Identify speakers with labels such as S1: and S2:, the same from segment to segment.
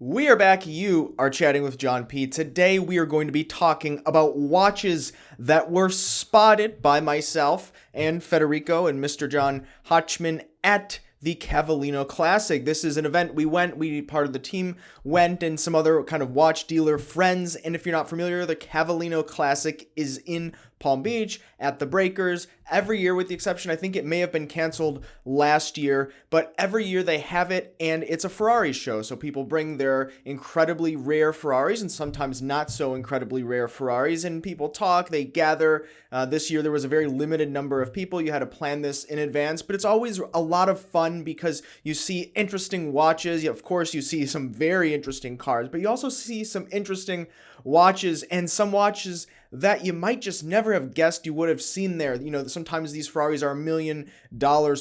S1: We are back. You are chatting with John P. Today we are going to be talking about watches that were spotted by myself and Federico and Mr. John Hotchman at the Cavallino Classic. This is an event we part of the team went, and some other kind of watch dealer friends. And if you're not familiar, the Cavallino Classic is in Palm Beach at the Breakers every year, with the exception, I think it may have been canceled last year, but every year they have it, and it's a Ferrari show. So people bring their incredibly rare Ferraris and sometimes not so incredibly rare Ferraris, and people talk, they gather. This year there was a very limited number of people. You had to plan this in advance, but it's always a lot of fun because you see interesting watches. Of course, you see some very interesting cars, but you also see some interesting watches, and some watches that you might just never have guessed you would have seen there. You know, sometimes these Ferraris are $1 million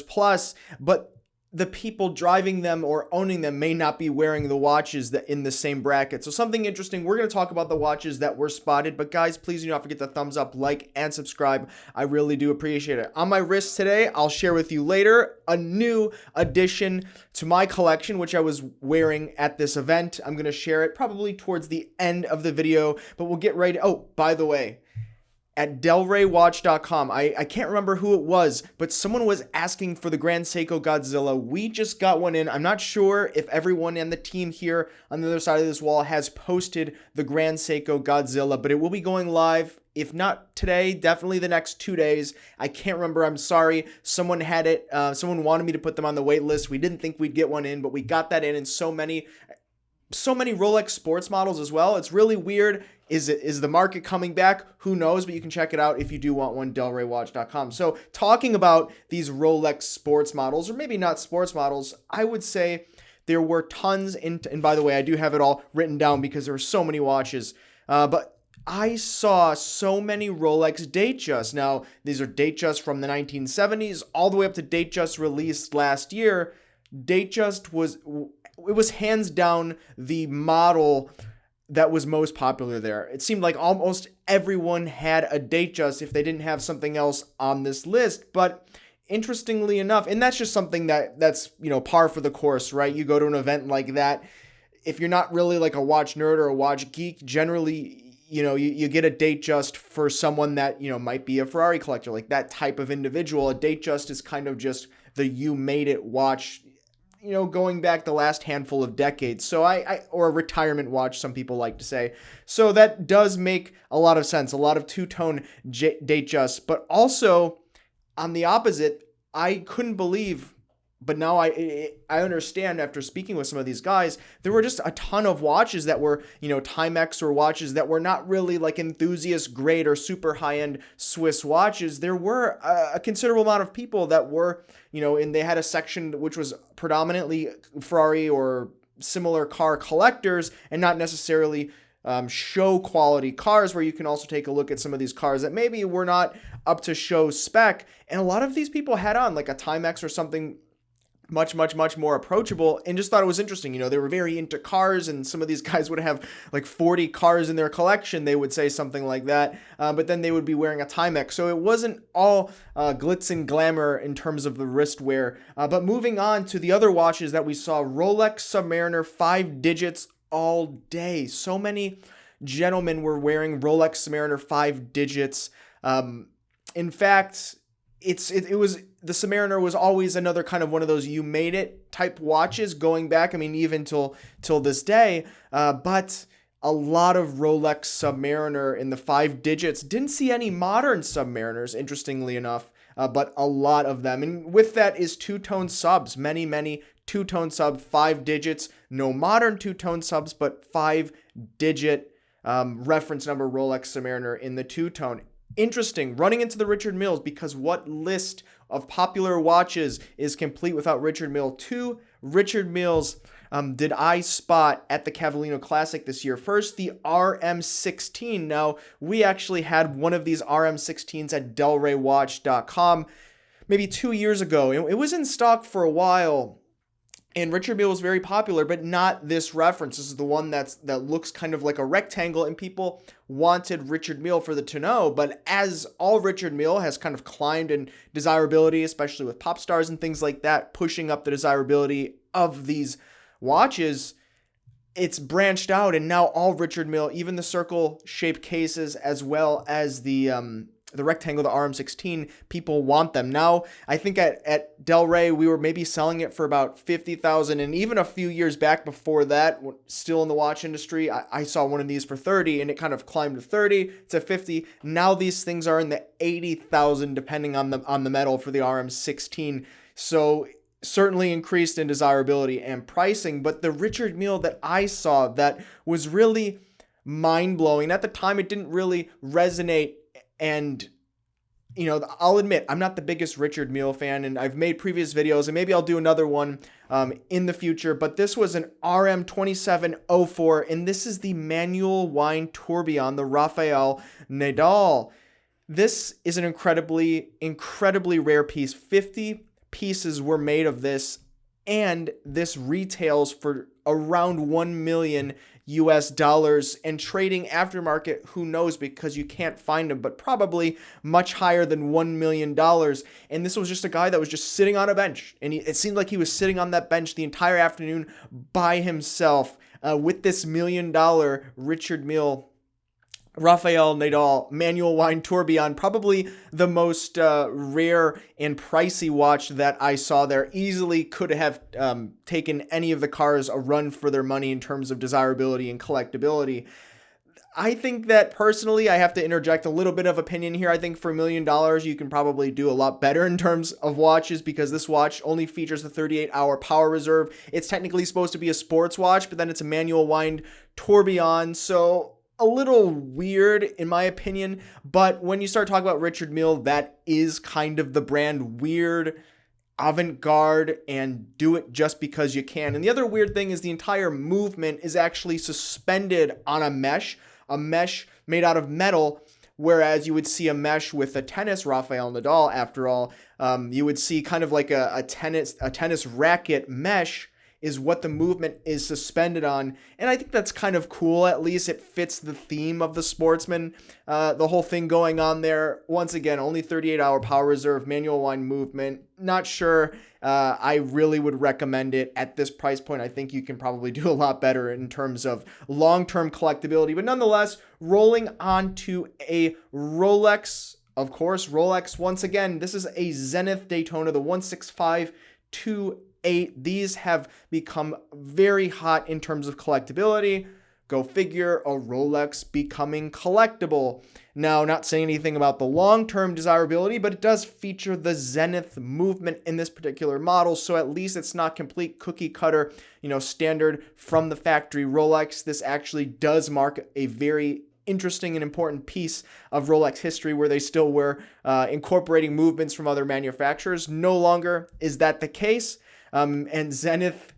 S1: plus, but the people driving them or owning them may not be wearing the watches that in the same bracket. So something interesting. We're going to talk about the watches that were spotted, but guys, please do not forget the thumbs up, like, and subscribe. I really do appreciate it. On my wrist today, I'll share with you later a new addition to my collection, which I was wearing at this event. I'm going to share it probably towards the end of the video, but we'll get right. Oh, by the way, at delraywatch.com, I can't remember who it was, but someone was asking for the Grand Seiko Godzilla. We just got one in. I'm not sure if everyone in the team here on the other side of this wall has posted the Grand Seiko Godzilla, but it will be going live. If not today, definitely the next 2 days. I can't remember. I'm sorry. Someone had it. Someone wanted me to put them on the wait list. We didn't think we'd get one in, but we got that in, and so many Rolex sports models as well. It's really weird. Is the market coming back? Who knows? But you can check it out if you do want one, delraywatch.com. So talking about these Rolex sports models, or maybe not sports models, I would say there were tons. And by the way, I do have it all written down because there were so many watches. But I saw so many Rolex Datejust. Now, these are Datejust from the 1970s all the way up to Datejust released last year. Datejust was hands down the model that was most popular there. It seemed like almost everyone had a Datejust if they didn't have something else on this list. But interestingly enough, and that's just something that's par for the course, right? You go to an event like that, if you're not really like a watch nerd or a watch geek, generally you get a Datejust for someone that might be a Ferrari collector, like that type of individual. A Datejust is kind of just the you made it watch, going back the last handful of decades. So or a retirement watch, some people like to say. So that does make a lot of sense. A lot of two-tone Datejust, but also on the opposite, I couldn't believe, but now I understand after speaking with some of these guys, there were just a ton of watches that were, Timex or watches that were not really like enthusiast grade or super high-end Swiss watches. There were a considerable amount of people that were, and they had a section which was predominantly Ferrari or similar car collectors and not necessarily show quality cars, where you can also take a look at some of these cars that maybe were not up to show spec. And a lot of these people had on like a Timex or something much more approachable, and just thought it was interesting. They were very into cars, and some of these guys would have like 40 cars in their collection. They would say something like that, but then they would be wearing a Timex. So it wasn't all glitz and glamour in terms of the wrist wear. But moving on to the other watches that we saw, Rolex Submariner 5 digits all day. So many gentlemen were wearing Rolex Submariner 5 digits. In fact, it was the Submariner was always another kind of one of those you made it type watches going back. I mean, even till this day. But a lot of Rolex Submariner in the 5 digits. Didn't see any modern Submariners, interestingly enough, but a lot of them. And with that is two-tone subs. Many two-tone sub 5 digits. No modern two-tone subs, but 5-digit reference number Rolex Submariner in the two-tone. Interesting, running into the Richard Milles, because what list of popular watches is complete without Richard Mille? 2 Richard Milles did I spot at the Cavallino Classic this year. First, the RM16. Now, we actually had one of these RM16s at delraywatch.com maybe 2 years ago. It was in stock for a while, and Richard Mille was very popular, but not this reference. This is the one that looks kind of like a rectangle, and people wanted Richard Mille for the tonneau. But as all Richard Mille has kind of climbed in desirability, especially with pop stars and things like that, pushing up the desirability of these watches, it's branched out, and now all Richard Mille, even the circle-shaped cases as well as the rectangle, the RM16, people want them. Now, I think at Del Rey, we were maybe selling it for about $50,000, and even a few years back before that, still in the watch industry, I saw one of these for $30,000, and it kind of climbed to $30,000 to $50,000. Now these things are in the $80,000, depending on the metal for the RM16. So certainly increased in desirability and pricing, but the Richard Mille that I saw that was really mind-blowing. At the time, it didn't really resonate, and I'll admit, I'm not the biggest Richard Mille fan, and I've made previous videos, and maybe I'll do another one in the future, but this was an RM2704, and this is the manual wind tourbillon, the Rafael Nadal. This is an incredibly, incredibly rare piece. 50 pieces were made of this, and this retails for around $1 million US, and trading aftermarket, who knows, because you can't find them, but probably much higher than $1 million. And this was just a guy that was just sitting on a bench, and it seemed like he was sitting on that bench the entire afternoon by himself with this $1 million Richard Mille Rafael Nadal manual wind tourbillon, probably the most rare and pricey watch that I saw there. Easily could have taken any of the cars a run for their money in terms of desirability and collectability. I think that personally, I have to interject a little bit of opinion here. I think for $1 million, you can probably do a lot better in terms of watches, because this watch only features the 38-hour power reserve. It's technically supposed to be a sports watch, but then it's a manual wind tourbillon, so a little weird in my opinion. But when you start talking about Richard Mille, that is kind of the brand. Weird, avant-garde, and do it just because you can. And the other weird thing is the entire movement is actually suspended on a mesh made out of metal, whereas you would see a mesh with a tennis Rafael Nadal. After all, you would see kind of like a tennis racket mesh is what the movement is suspended on. And I think that's kind of cool. At least it fits the theme of the sportsman, the whole thing going on there. Once again, only 38-hour power reserve, manual wind movement. Not sure I really would recommend it at this price point. I think you can probably do a lot better in terms of long-term collectability. But nonetheless, rolling on to a Rolex. Of course, Rolex, once again, this is a Zenith Daytona, the 16528. These have become very hot in terms of collectability. Go figure, a Rolex becoming collectible. Now, not saying anything about the long-term desirability, but it does feature the Zenith movement in this particular model, so at least it's not complete cookie cutter, standard from the factory Rolex. This actually does mark a very interesting and important piece of Rolex history, where they still were incorporating movements from other manufacturers. No longer is that the case. And Zenith,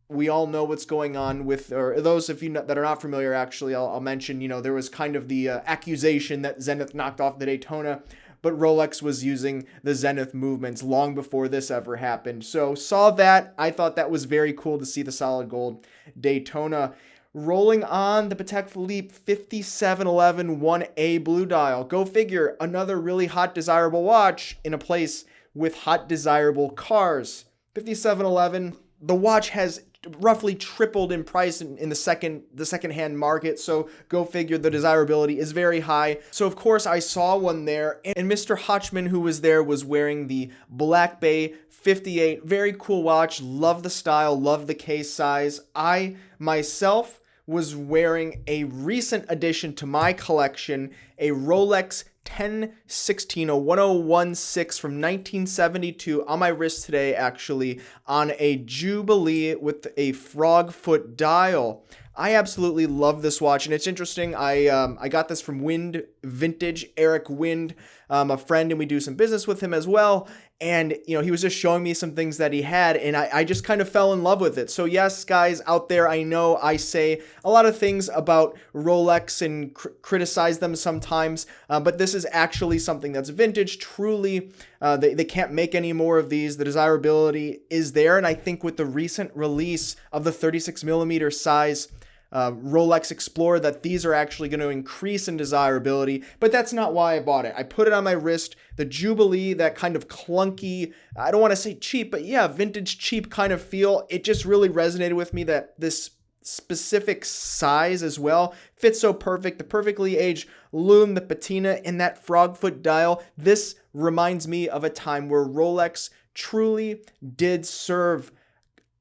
S1: we all know what's going on with, or those of you that are not familiar, actually, I'll mention, there was kind of the accusation that Zenith knocked off the Daytona, but Rolex was using the Zenith movements long before this ever happened. So saw that. I thought that was very cool to see the solid gold Daytona. Rolling on, the Patek Philippe 5711 1A blue dial. Go figure, another really hot, desirable watch in a place with hot, desirable cars. 5711, the watch has roughly tripled in price in the second-hand market, so go figure, the desirability is very high. So of course I saw one there, and Mr. Hotchman, who was there, was wearing the Black Bay 58. Very cool watch, love the style, love the case size. I myself was wearing a recent addition to my collection, a Rolex 1016, a 1016 from 1972 on my wrist today, actually, on a Jubilee with a frogfoot dial. I absolutely love this watch, and it's interesting. I got this from Wind Vintage, Eric Wind, a friend, and we do some business with him as well. And, he was just showing me some things that he had, and I just kind of fell in love with it. So yes, guys out there, I know I say a lot of things about Rolex and criticize them sometimes, but this is actually something that's vintage, truly. They can't make any more of these. The desirability is there, and I think with the recent release of the 36mm size Rolex Explorer, that these are actually going to increase in desirability, but that's not why I bought it. I put it on my wrist, the Jubilee, that kind of clunky, I don't want to say cheap, but yeah, vintage cheap kind of feel. It just really resonated with me, that this specific size as well. Fits so perfect. The perfectly aged lume, the patina, and that frogfoot dial. This reminds me of a time where Rolex truly did serve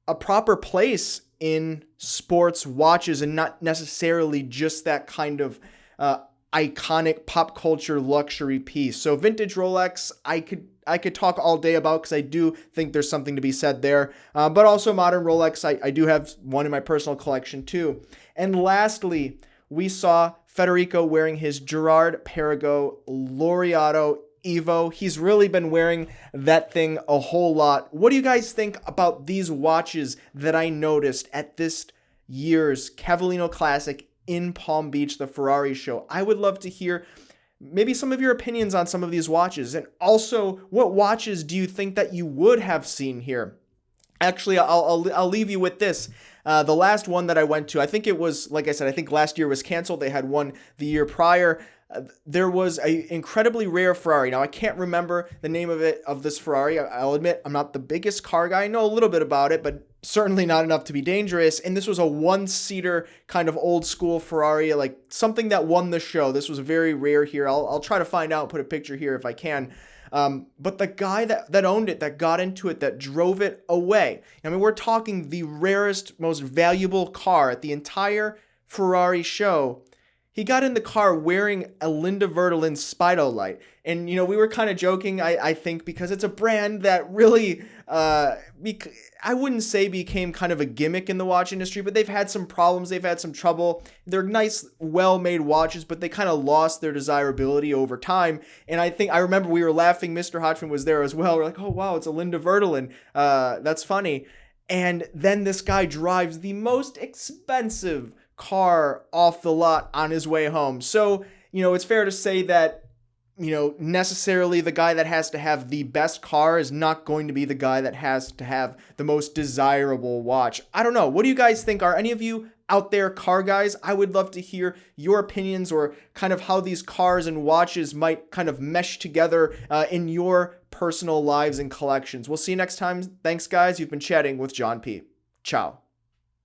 S1: a proper place in sports watches and not necessarily just that kind of iconic pop culture luxury piece. So vintage Rolex, I could talk all day about, because I do think there's something to be said there. But also modern Rolex, I do have one in my personal collection too. And lastly, we saw Federico wearing his Girard Perregaux Laureato Evo. He's really been wearing that thing a whole lot. What do you guys think about these watches that I noticed at this year's Cavallino Classic in Palm Beach, the Ferrari show? I would love to hear maybe some of your opinions on some of these watches. And also, what watches do you think that you would have seen here? Actually, I'll leave you with this. The last one that I went to, I think it was, like I said, I think last year was canceled. They had one the year prior. There was an incredibly rare Ferrari. Now, I can't remember the name of this Ferrari. I'll admit I'm not the biggest car guy. I know a little bit about it, but certainly not enough to be dangerous. And this was a one-seater kind of old school Ferrari, like something that won the show. This was very rare here. I'll try to find out and put a picture here if I can. But the guy that owned it, that got into it, that drove it away. I mean, we're talking the rarest, most valuable car at the entire Ferrari show. He got in the car wearing a Linda Verdelin Spidolite. And, we were kind of joking, I think, because it's a brand that really, I wouldn't say became kind of a gimmick in the watch industry, but they've had some problems. They've had some trouble. They're nice, well-made watches, but they kind of lost their desirability over time. And I remember we were laughing. Mr. Hotchman was there as well. We're like, oh, wow, it's a Linda Verdelin. That's funny. And then this guy drives the most expensive car off the lot on his way home. So, it's fair to say that, necessarily the guy that has to have the best car is not going to be the guy that has to have the most desirable watch. I don't know. What do you guys think? Are any of you out there car guys? I would love to hear your opinions, or kind of how these cars and watches might kind of mesh together in your personal lives and collections. We'll see you next time. Thanks, guys. You've been chatting with John P. Ciao.